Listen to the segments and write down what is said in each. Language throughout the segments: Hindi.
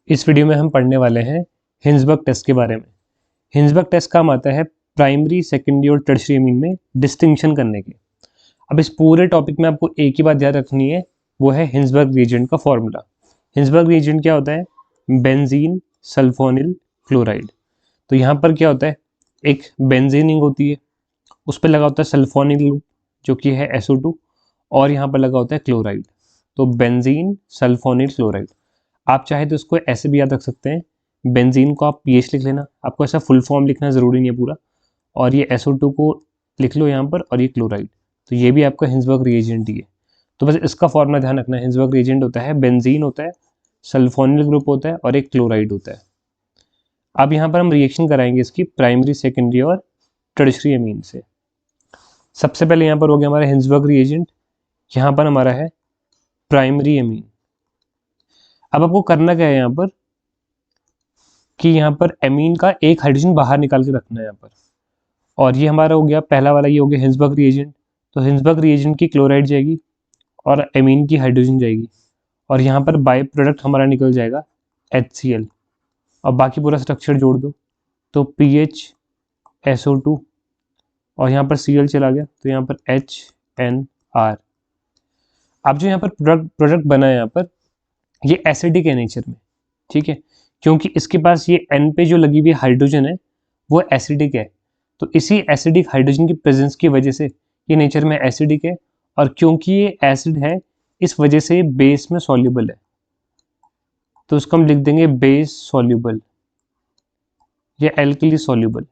इस वीडियो में हम पढ़ने वाले हैं हिंसबर्ग टेस्ट के बारे में। हिंसबर्ग टेस्ट काम आता है प्राइमरी, सेकेंडरी और टर्शियरी अमीन में डिस्टिंक्शन करने के। अब इस पूरे टॉपिक में आपको एक ही बात याद रखनी है, वो है हिंसबर्ग रिएजेंट का फॉर्मूला। हिंसबर्ग रिएजेंट क्या होता है? Benzene, sulphonyl, chloride. तो यहाँ पर क्या होता है, एक बेंजीन रिंग होती है, उस पर लगा होता है सल्फोनिल ग्रुप जो कि है SO2, और यहाँ पर लगा होता है क्लोराइड। तो बेंजीन, सल्फोनिल, क्लोराइड। आप चाहे तो इसको ऐसे भी याद रख सकते हैं, बेंजीन को आप PH लिख लेना, आपको ऐसा फुल फॉर्म लिखना ज़रूरी नहीं है पूरा, और ये SO2 को लिख लो यहाँ पर, और ये क्लोराइड। तो ये भी आपका हिंसबर्ग रिएजेंट ही है। तो बस इसका फॉर्मूला ध्यान रखना है, हिंसबर्ग रिएजेंट होता है बेंजीन होता है, सल्फोनिल ग्रुप होता है और एक क्लोराइड होता है। अब यहाँ पर हम रिएक्शन कराएंगे इसकी प्राइमरी, सेकेंडरी और टर्शियरी अमीन से। सबसे पहले यहाँ पर हो गया हमारा हिंसबर्ग रिएजेंट, यहाँ पर हमारा है प्राइमरी अमीन। अब आपको करना क्या है यहाँ पर कि यहाँ पर एमीन का एक हाइड्रोजन बाहर निकाल के रखना है यहाँ पर, और ये हमारा हो गया पहला वाला, ये हो गया हिंसबर्ग रिएजेंट। तो हिंसबर्ग रिएजेंट की क्लोराइड जाएगी और एमीन की हाइड्रोजन जाएगी, और यहाँ पर बाय प्रोडक्ट हमारा निकल जाएगा HCl, और बाकी पूरा स्ट्रक्चर जोड़ दो तो PH, SO2 और यहाँ पर Cl चला गया, तो यहाँ पर HNR। अब जो यहाँ पर प्रोडक्ट बना है यहाँ पर, ये एसिडिक है नेचर में, ठीक है, क्योंकि इसके पास ये N पे जो लगी हुई हाइड्रोजन है वो एसिडिक है। तो इसी एसिडिक हाइड्रोजन की प्रेजेंस की वजह से ये नेचर में एसिडिक है, और क्योंकि ये एसिड है इस वजह से ये बेस में सॉल्युबल है, तो उसको हम लिख देंगे बेस सॉल्युबल या एल्कली सॉल्युबल,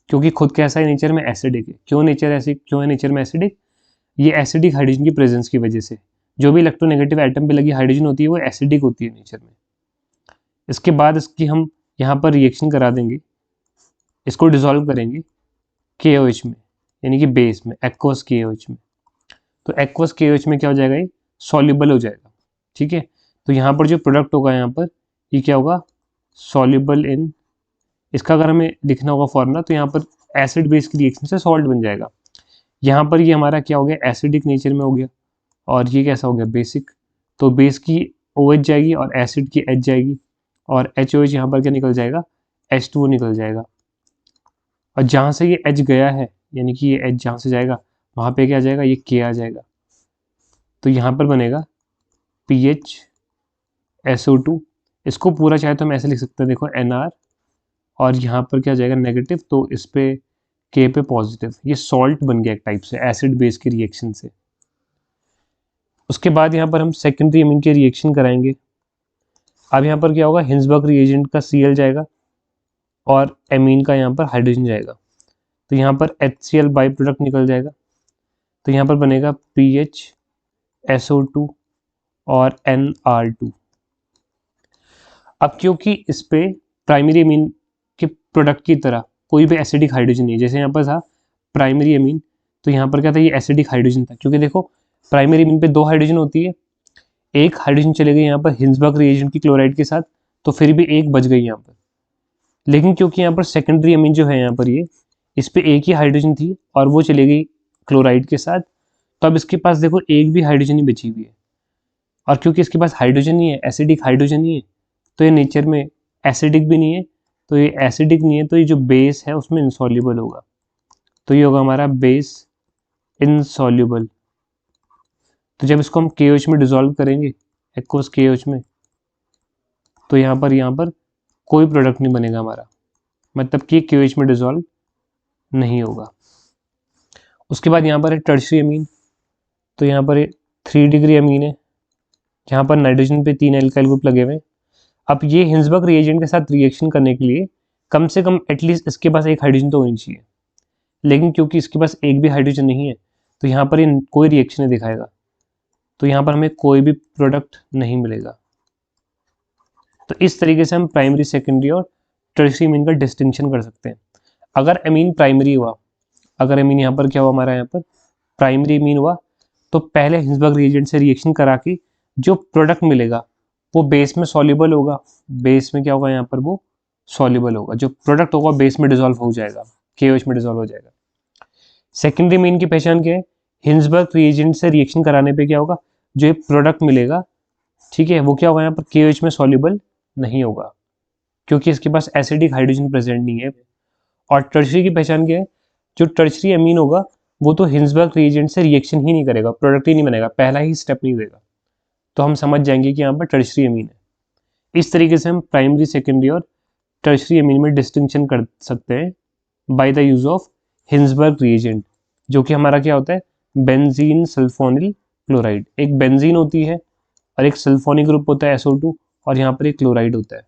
क्योंकि खुद कैसा है नेचर में एसिडिक है। क्यों है नेचर में एसिडिक? ये एसिडिक हाइड्रोजन की प्रेजेंस की वजह से जो भी इलेक्ट्रोनेगेटिव एटम पे लगी हाइड्रोजन होती है वो एसिडिक होती है नेचर में। इसके बाद इसकी हम यहाँ पर रिएक्शन करा देंगे, इसको डिसॉल्व करेंगे KOH में, यानी कि बेस में, एक्वस KOH में। तो एक्वस KOH में क्या हो जाएगा, ये सॉल्युबल हो जाएगा, ठीक है। तो यहाँ पर जो प्रोडक्ट होगा यहाँ पर, ये क्या होगा, सॉल्युबल इन, इसका अगर हमें लिखना होगा फॉर्मूला तो यहाँ पर एसिड बेस की रिएक्शन से सॉल्ट बन जाएगा। यहाँ पर ये हमारा क्या हो गया, एसिडिक नेचर में हो गया, और ये कैसा हो गया, बेसिक। तो बेस की OH जाएगी और एसिड की H जाएगी, और HOH यहाँ पर क्या निकल जाएगा, H2O निकल जाएगा। और जहाँ से ये H गया है, यानी कि ये H जहाँ से जाएगा वहाँ पे क्या आ जाएगा, ये K आ जाएगा। तो यहाँ पर बनेगा PH, SO2, इसको पूरा चाहे तो हम ऐसे लिख सकते हैं, देखो NR, और यहाँ पर क्या जाएगा नेगेटिव, तो इस पे K पे पॉजिटिव। ये सॉल्ट बन गया एक टाइप से एसिड बेस के रिएक्शन से। उसके बाद यहाँ पर हम सेकेंडरी अमीन के रिएक्शन कराएंगे। अब यहाँ पर क्या होगा, हिंसबर्ग रिएजेंट का Cl जाएगा और एमीन का यहाँ पर हाइड्रोजन जाएगा, तो यहाँ पर HCl बाई प्रोडक्ट निकल जाएगा। तो यहाँ पर बनेगा PH, SO2 और NR2। अब क्योंकि इस पे प्राइमरी अमीन के प्रोडक्ट की तरह कोई भी एसिडिक हाइड्रोजन नहीं है, जैसे यहाँ पर था प्राइमरी अमीन, तो यहाँ पर क्या था, ये एसिडिक हाइड्रोजन था। क्योंकि देखो प्राइमरी अमीन पे 2 हाइड्रोजन होती है, एक हाइड्रोजन चले गई यहाँ पर हिंसबर्ग रिएजेंट की क्लोराइड के साथ, तो फिर भी एक बच गई यहाँ पर। लेकिन क्योंकि यहाँ पर सेकेंडरी अमीन जो है यहाँ पर, ये इस पे एक ही हाइड्रोजन थी और वो चली गई क्लोराइड के साथ, तो अब इसके पास देखो एक भी हाइड्रोजन ही बची हुई है, और क्योंकि इसके पास हाइड्रोजन नहीं है, एसिडिक हाइड्रोजन नहीं है, तो ये नेचर में एसिडिक भी नहीं है। तो ये एसिडिक नहीं है, तो ये जो बेस है उसमें इनसॉल्युबल होगा, तो ये होगा हमारा बेस इनसॉल्युबल। तो जब इसको हम KOH में डिसॉल्व करेंगे, एक्वस KOH में, तो यहाँ पर कोई प्रोडक्ट नहीं बनेगा हमारा, मतलब कि KOH में डिसॉल्व नहीं होगा। उसके बाद यहाँ पर है टर्शियरी अमीन, तो यहाँ पर 3 डिग्री अमीन है, यहाँ पर नाइट्रोजन पे 3 एल्काइल ग्रुप लगे हुए हैं। अब ये हिंसबर्ग रिएजेंट के साथ रिएक्शन करने के लिए कम से कम एटलीस्ट इसके पास एक हाइड्रोजन तो होनी चाहिए, लेकिन क्योंकि इसके पास एक भी हाइड्रोजन नहीं है, तो यहाँ पर ये कोई रिएक्शन नहीं दिखाएगा, तो यहाँ पर हमें कोई भी प्रोडक्ट नहीं मिलेगा। तो इस तरीके से हम प्राइमरी, सेकेंडरी और टर्शियरी अमीन का डिस्टिंक्शन कर सकते हैं। अगर अमीन प्राइमरी हुआ, अगर अमीन यहाँ पर क्या हुआ, हमारा यहाँ पर प्राइमरी अमीन हुआ, तो पहले हिंसबर्ग रिएजेंट से रिएक्शन करा के जो प्रोडक्ट मिलेगा वो बेस में सॉल्युबल होगा। बेस में क्या होगा, यहाँ पर वो सॉल्युबल होगा, जो प्रोडक्ट होगा बेस में डिसॉल्व हो जाएगा, KOH में डिसॉल्व हो जाएगा। सेकेंडरी अमीन की पहचान क्या है, हिंसबर्ग रिएजेंट से रिएक्शन कराने पे क्या होगा, जो एक प्रोडक्ट मिलेगा, ठीक है, वो क्या होगा, यहाँ पर KOH में सॉल्युबल नहीं होगा, क्योंकि इसके पास एसिडिक हाइड्रोजन प्रेजेंट नहीं है। और टर्शरी की पहचान क्या है? जो टर्शरी अमीन होगा वो तो हिंसबर्ग रिएजेंट से रिएक्शन ही नहीं करेगा, प्रोडक्ट ही नहीं बनेगा, पहला ही स्टेप नहीं देगा, तो हम समझ जाएंगे कि यहाँ पर टर्शरी अमीन है। इस तरीके से हम प्राइमरी, सेकेंडरी और टर्शरी अमीन में डिस्टिंक्शन कर सकते हैं by the use of Hinsberg reagent, जो कि हमारा क्या होता है? Benzene sulphonyl chloride. एक बेंजीन होती है और एक सल्फोनिक ग्रुप होता है SO2, और यहाँ पर एक क्लोराइड होता है।